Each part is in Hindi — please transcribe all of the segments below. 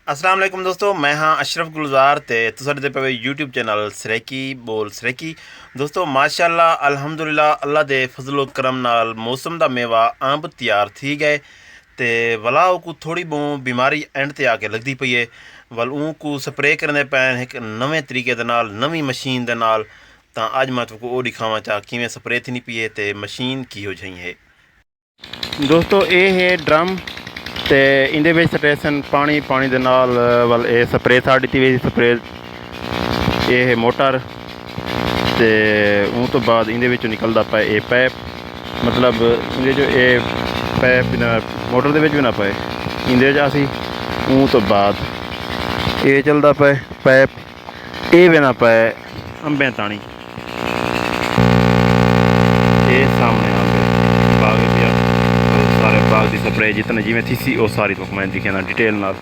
अस्सलाम वालेकुम दोस्तों, मैं हाँ अशरफ गुलजार ते तुसां ॾिसदे पियो यूट्यूब चैनल सरेकी बोल सरेकी। दोस्तों माशाअल्लाह अल्हम्दुलिल्लाह अल्लाह दे फजलो करम नाल मौसम दा मेवा अंब तैयार थी गए ते वला को थोड़ी बहुत बीमारी एंड ते आके लगदी पई है। वल को स्प्रे करने पैन एक नवे तरीके दे नाल नवी मशीन दे नाल। तां अज मैं तुमको वो दिखावा चाह किवें स्प्रे थी नहीं पई है ते मशीन की हो जाई है। दोस्तों ये है ड्रम ते इंदे विच स्टेशन पानी पानी दे नाल वल ए स्प्रे साड़ी दी स्प्रे ये है मोटर ते उन तो बाद इंदे विचों निकलदा पाए ये पैप मतलब इंदे जो ये पैप मोटर दे विच भी ना पाए इंदे असी उन तो बाद ये चलदा पाए पैप ये भी ना पाए अंबें ताणी ये सामने अंबे बाग पिया सारे बाग की स्प्रे जितने जिमें थी सी वो सारी तो मैं दिखे ना डिटेल नाल।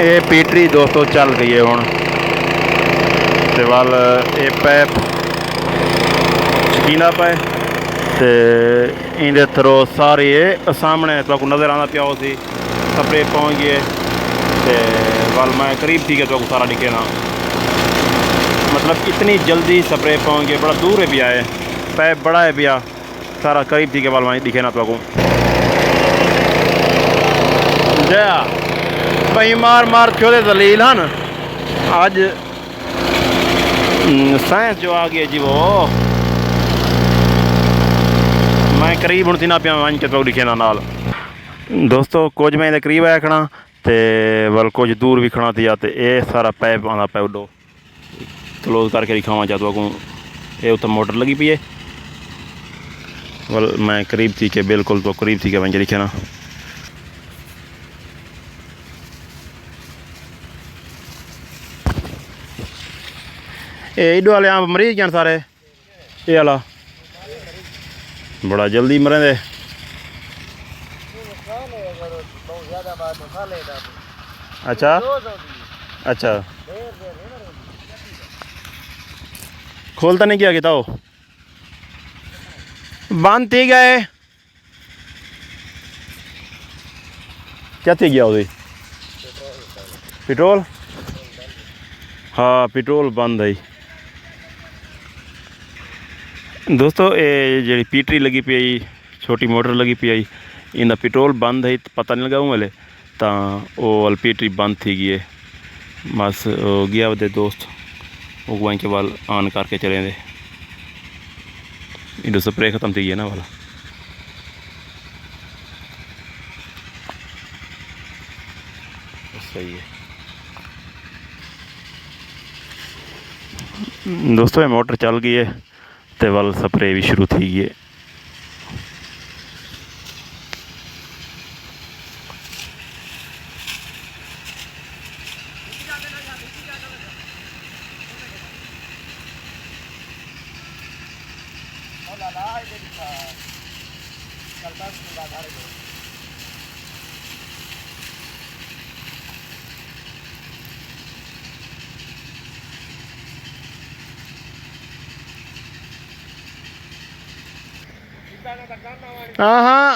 ये पीटरी दोस्तों चल गई है हुण ते वल ये पैप शकीना पाए ते इंदे थ्रो सारे सामने तो नज़र आना पिया सी स्प्रे पहुँच गए ते वल मैं करीब थी गया तो सारा दिखे ना मतलब इतनी जल्दी स्प्रे पहुँच गए बड़ा दूर है भी आए पैप बड़ा है भैया सारा करीब थी के वल मैं दिखे ना तो जया भाई मार मार छोड़े दलील हन आज साइंस जो आ गया जी वो मैं करीब हूँ ना पिया वन के तो दिखे ना नाल। दोस्तों कुछ मैं करीब आया खड़ा ते वल कुछ दूर भी खड़ा थी ते ये सारा पैप आना पै उडो क्लोज करके दिखावा चाहता को ये उत्तर मोटर लगी पी है वल मैं करीब थी के बिल्कुल तो करीब थी के वंजे लिखे ना इडो वाले आम मरीज गए सारे ये वाला बड़ा जल्दी मरें दे। अच्छा अच्छा खोलता नहीं किया कि ताओ बंद थी गए क्या थी गया उदी पेट्रोल हाँ पेट्रोल बंद है दोस्तों ये जी पीटरी लगी पी आई छोटी मोटर लगी पी आई इनका पेट्रोल बंद है पता नहीं लगा वाले तो वो वाल पीटरी बंद थी गई है बस गया वे दोस्त वो वहीं के वाल ऑन करके चले दे इधर स्प्रे ख़त्म थी गई ना वाला सही है। दोस्तों ये मोटर चल गई है ते वल स्प्रे भी शुरू थी गई है। हाँ हाँ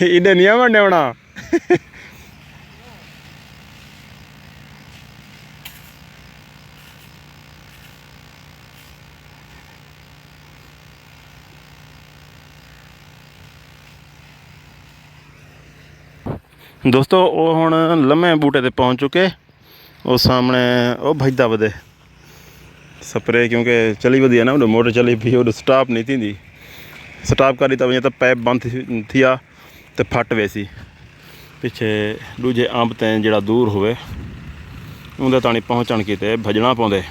इधर नहीं आना होना दोस्तों वो हुण लम्हे बूटे ते पहुँच चुके वो सामने वो भजदा वधे स्प्रे क्योंकि चली वधी है ना मोटर चली पी वो स्टॉप नहीं थी स्टॉप करी तो वजह तो पैप बंद थी तो फट वैसी पिछे दूजे अंब ते जड़ा दूर होवे उंदे ताणी पहुँचण किते भजना पौंदे।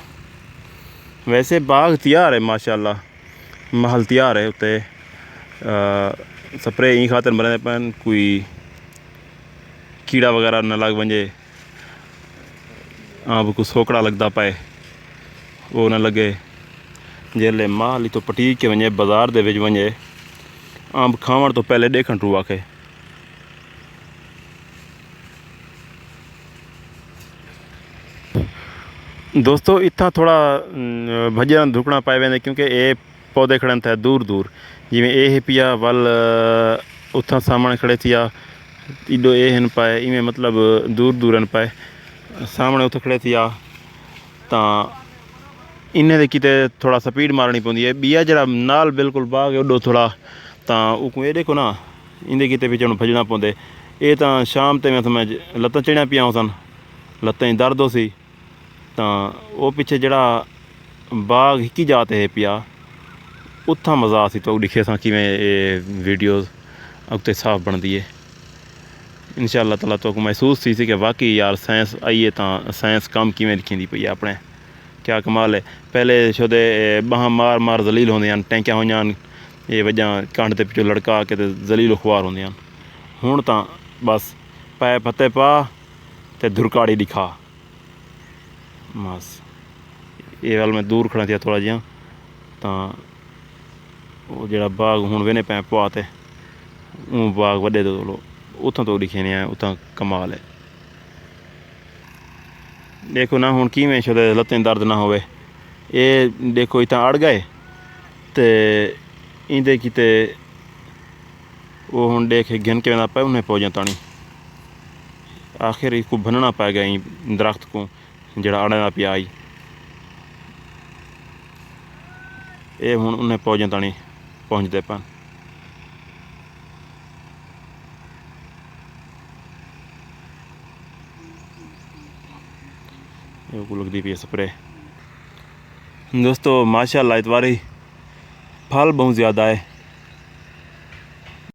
वैसे बाग तैयार है माशाअल्लाह महल तैयार है उत्ते स्प्रे ई खातर मरने पैन कोई कीड़ा वगैरह न लग वजे आंब को सोकड़ा लगता पाए वो न लगे जेले माल तो पटी के वने बाज़ार दे विच वने अंब खावण तो पहले देखण टू आखे। दोस्तों इतना थोड़ा भजन धुकना पाए वेंदे क्योंकि ये पौधे खड़न थे दूर दूर जिमें ये पिया वल उथा सामने खड़े थिया इडो ये हन पाए इवें मतलब दूर दूर हन पाए सामने उत खड़े थिया तो इन्हें दे किते थोड़ा स्पीड मारनी पौंदी है। बिया जरा नाल बिल्कुल बाग उडो थोड़ा तो उको ये देखो ना इंदे किते पिछड़ भजना पौंदे। ये तो शाम ते मैं समझ लत्तां चढ़िया पिया सन लत्तें दर्द हो सी तो वो पिछे जड़ा बाग हिकी जाते है पिया उत्था मज़ा सी तो दिखे सा कि वीडियो अगते साफ बनती है। इंशाअल्लाह ताला तो महसूस थी कि वाकई यार साइंस आई है तो साइंस कम किमें लिखी पई अपने क्या कमाल है। पहले छोदे बाह मार मार जलील होंगे टैंकियां हुई ये वजह कंड के पिछों लड़का के जलील खुआर होंगे हूँ तो बस पै पत्ते पा तो धुरकाड़ी दिखा बस ये वाल मैं दूर खड़ा था थोड़ा जिहा तो वो जरा बाग हूँ वेने पै पा तो बाग वे तो उतों तो दिखे नहीं आए उतना कमाल है। देखो ना हूँ कि में छोड़े लत्तें दर्द ना होवे ये देखो इतना अड़ गए तो इंदे किते वो हूँ देख घिन के पे उन्हें पौजा तानी आखिर इसको बनना पै गया दरख्त को जड़ा अड़े का पिया आई ये हूँ उन्हें पौजा तानी पहुँचते पैन। लगती पी स्प्रे। दोस्तों माशाअल्लाह इतवारी फल बहुत ज़्यादा है